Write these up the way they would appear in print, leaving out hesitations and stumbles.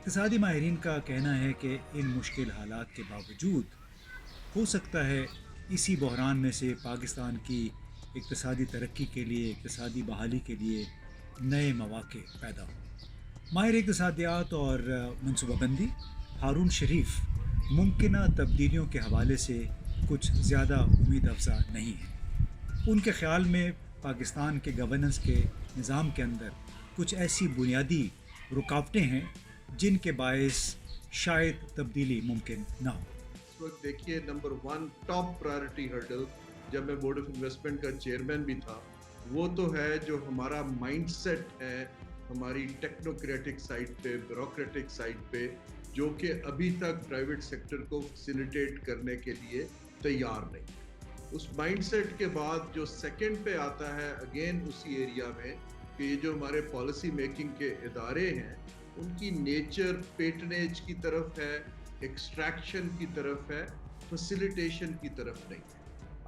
اقتصادی ماہرین کا کہنا ہے کہ ان مشکل حالات کے باوجود ہو سکتا ہے اسی بحران میں سے پاکستان کی اقتصادی ترقی کے لیے، اقتصادی بحالی کے لیے نئے مواقع پیدا ہوں۔ ماہر اقتصادیات اور منصوبہ بندی ہارون شریف ممکنہ تبدیلیوں کے حوالے سے کچھ زیادہ امید افزا نہیں ہیں۔ ان کے خیال میں پاکستان کے گورننس کے نظام کے اندر کچھ ایسی بنیادی رکاوٹیں ہیں جن کے باعث شاید تبدیلی ممکن نہ ہو۔ اس وقت دیکھیے نمبر 1 ٹاپ پرائرٹی ہرڈل جب میں بورڈ آف انویسٹمنٹ کا چیئرمین بھی تھا، وہ تو ہے جو ہمارا مائنڈ سیٹ ہے ہماری ٹیکنوکریٹک سائٹ پہ، بیوروکریٹک سائٹ پہ، جو کہ ابھی تک پرائیویٹ سیکٹر کو فیسیلیٹیٹ کرنے کے لیے تیار نہیں۔ اس مائنڈ سیٹ کے بعد جو سیکنڈ پہ آتا ہے اگین اسی ایریا میں کہ یہ جو ہمارے پالیسی میکنگ کے ادارے ہیں ان کی نیچر پیٹنیج کی طرف ہے، ایکسٹریکشن کی طرف ہے، فیسیلیٹیشن کی طرف نہیں ہے۔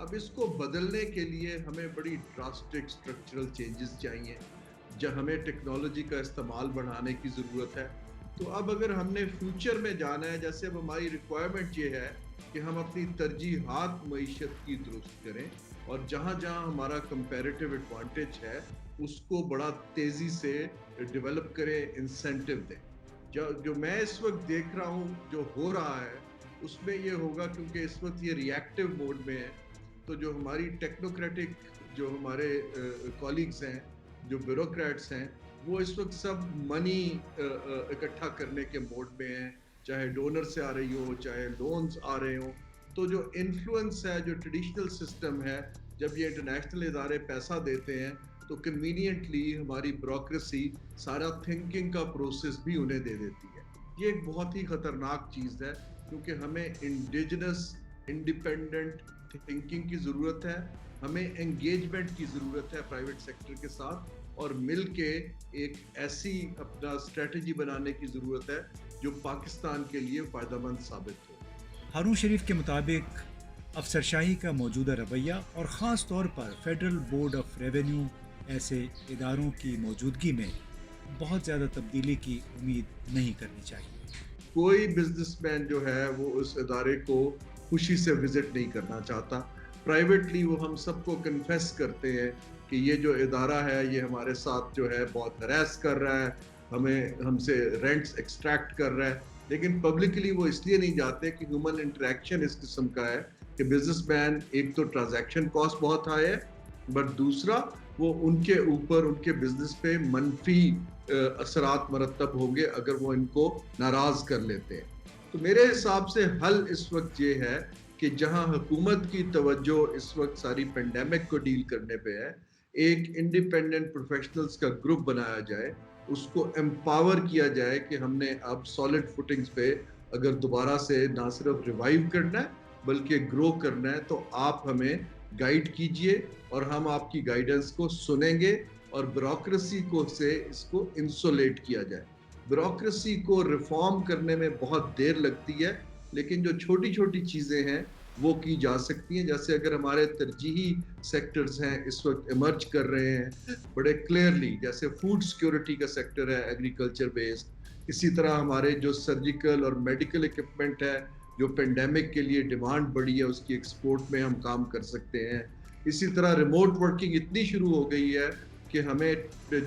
اب اس کو بدلنے کے لیے ہمیں بڑی ڈراسٹک سٹرکچرل چینجز چاہیے، جہاں ہمیں ٹیکنالوجی کا استعمال بڑھانے کی ضرورت ہے۔ تو اب اگر ہم نے فیوچر میں جانا ہے، جیسے اب ہماری ریکوائرمنٹ یہ ہے کہ ہم اپنی ترجیحات معیشت کی درست کریں اور جہاں جہاں ہمارا کمپیریٹیو ایڈوانٹیج ہے اس کو بڑا تیزی سے ڈیولپ کریں، انسینٹیو دیں۔ جو میں اس وقت دیکھ رہا ہوں جو ہو رہا ہے اس میں یہ ہوگا، کیونکہ اس وقت یہ ری ایکٹیو موڈ میں ہے، تو جو ہماری ٹیکنوکریٹک جو ہمارے کولیگز ہیں، جو بیوروکریٹس ہیں، وہ اس وقت سب منی اکٹھا کرنے کے موڈ میں ہیں، چاہے ڈونر سے آ رہی ہو، چاہے لونز آ رہے ہوں۔ تو جو انفلوئنس ہے، جو ٹریڈیشنل سسٹم ہے، جب یہ انٹرنیشنل ادارے پیسہ دیتے ہیں تو کنوینئنٹلی ہماری بیوروکریسی سارا تھنکنگ کا پروسیس بھی انہیں دے دیتی ہے۔ یہ ایک بہت ہی خطرناک چیز ہے، کیونکہ ہمیں انڈیجنس انڈیپینڈنٹ تھنکنگ کی ضرورت ہے، ہمیں انگیجمنٹ کی ضرورت ہے پرائیویٹ سیکٹر کے ساتھ، اور مل کے ایک ایسی اپنا اسٹریٹجی بنانے کی ضرورت ہے جو پاکستان کے لیے فائدہ مند ثابت ہو۔ ہارون شریف کے مطابق افسرشاہی کا موجودہ رویہ اور خاص طور پر فیڈرل بورڈ آف ریونیو ایسے اداروں کی موجودگی میں بہت زیادہ تبدیلی کی امید نہیں کرنی چاہیے۔ کوئی بزنس مین جو ہے وہ اس ادارے کو خوشی سے وزٹ نہیں کرنا چاہتا۔ پرائیویٹلی وہ ہم سب کو کنفیس کرتے ہیں کہ یہ جو ادارہ ہے یہ ہمارے ساتھ جو ہے بہت ہراس کر رہا ہے، ہم سے رینٹس ایکسٹریکٹ کر رہا ہے، لیکن پبلکلی وہ اس لیے نہیں جاتے کہ ہیومن انٹریکشن اس قسم کا ہے کہ بزنس مین ایک تو ٹرانزیکشن کاسٹ بہت ہائی ہے، بٹ دوسرا وہ ان کے اوپر ان کے بزنس پہ منفی اثرات مرتب ہوں گے اگر وہ ان کو ناراض کر لیتے ہیں۔ تو میرے حساب سے حل اس وقت یہ ہے کہ جہاں حکومت کی توجہ اس وقت ساری پینڈیمک کو ڈیل کرنے پہ ہے، ایک انڈیپینڈنٹ پروفیشنلز کا گروپ بنایا جائے، اس کو امپاور کیا جائے کہ ہم نے اب سالڈ فوٹنگز پہ اگر دوبارہ سے نہ صرف ریوائیو کرنا ہے بلکہ گرو کرنا ہے، تو آپ ہمیں گائیڈ کیجئے اور ہم آپ کی گائیڈنس کو سنیں گے، اور بیوروکریسی کو سے اس کو انسولیٹ کیا جائے۔ بیوروکریسی کو ریفارم کرنے میں بہت دیر لگتی ہے، لیکن جو چھوٹی چھوٹی چیزیں ہیں وہ کی جا سکتی ہیں، جیسے اگر ہمارے ترجیحی سیکٹرز ہیں اس وقت ایمرج کر رہے ہیں بڑے کلیئرلی، جیسے فوڈ سیکیورٹی کا سیکٹر ہے ایگریکلچر بیسڈ، اسی طرح ہمارے جو سرجیکل اور میڈیکل اکوپمنٹ ہے جو پینڈیمک کے لیے ڈیمانڈ بڑھی ہے، اس کی ایکسپورٹ میں ہم کام کر سکتے ہیں۔ اسی طرح ریموٹ ورکنگ اتنی شروع ہو گئی ہے کہ ہمیں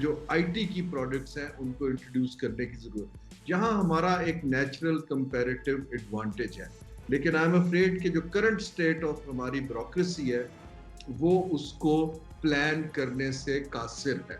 جو آئی ٹی کی پروڈکٹس ہیں ان کو انٹروڈیوس کرنے کی ضرورت ہے، جہاں ہمارا ایک نیچرل کمپیریٹیو ایڈوانٹیج ہے۔ لیکن آئی ایم افریڈ کہ جو کرنٹ سٹیٹ آف ہماری بیوروکریسی ہے وہ اس کو پلان کرنے سے قاصر ہے،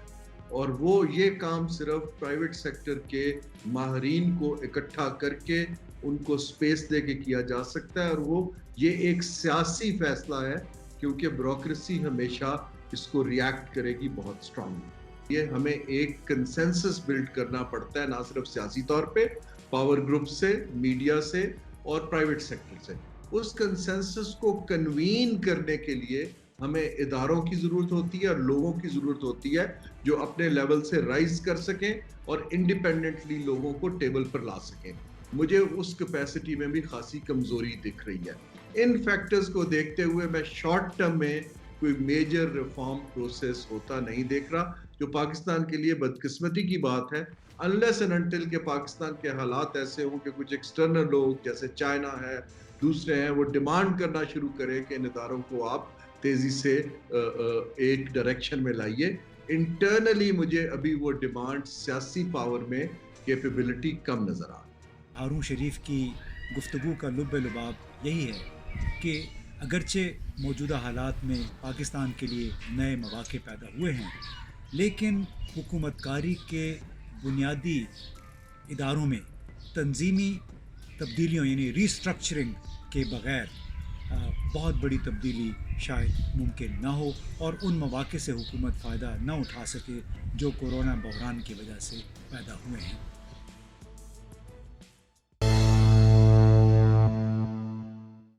اور وہ یہ کام صرف پرائیویٹ سیکٹر کے ماہرین کو اکٹھا کر کے ان کو سپیس دے کے کیا جا سکتا ہے، اور وہ یہ ایک سیاسی فیصلہ ہے کیونکہ بیوروکریسی ہمیشہ اس کو ریاکٹ کرے گی بہت سٹرانگلی۔ یہ ہمیں ایک کنسنسس بلڈ کرنا پڑتا ہے، نہ صرف سیاسی طور پہ، پاور گروپ سے، میڈیا سے اور پرائیویٹ سیکٹر سے۔ اس کنسنسس کو کنوین کرنے کے لیے ہمیں اداروں کی ضرورت ہوتی ہے اور لوگوں کی ضرورت ہوتی ہے جو اپنے لیول سے رائز کر سکیں اور انڈیپینڈنٹلی لوگوں کو ٹیبل پر لا سکیں۔ مجھے اس کیپیسٹی میں بھی خاصی کمزوری دکھ رہی ہے۔ ان فیکٹرز کو دیکھتے ہوئے میں شارٹ ٹرم میں کوئی میجر ریفارم پروسیس ہوتا نہیں دیکھ رہا، جو پاکستان کے لیے بدقسمتی کی بات ہے unless and until کہ پاکستان کے حالات ایسے ہوں کہ کچھ ایکسٹرنل لوگ جیسے چائنا ہے دوسرے ہیں وہ ڈیمانڈ کرنا شروع کرے کہ ان اداروں کو آپ تیزی سے ایک ڈائریکشن میں لائیے. انٹرنلی مجھے ابھی وہ ڈیمانڈ سیاسی پاور میں کیپیبلٹی کم نظر آ رہی. ہارون شریف کی گفتگو کا لب لباب یہی ہے کہ اگرچہ موجودہ حالات میں پاکستان کے لیے نئے مواقع پیدا ہوئے ہیں لیکن حکومت کاری کے بنیادی اداروں میں تنظیمی تبدیلیوں یعنی ریسٹرکچرنگ کے بغیر بہت بڑی تبدیلی شاید ممکن نہ ہو اور ان مواقع سے حکومت فائدہ نہ اٹھا سکے جو کورونا بحران کی وجہ سے پیدا ہوئے ہیں.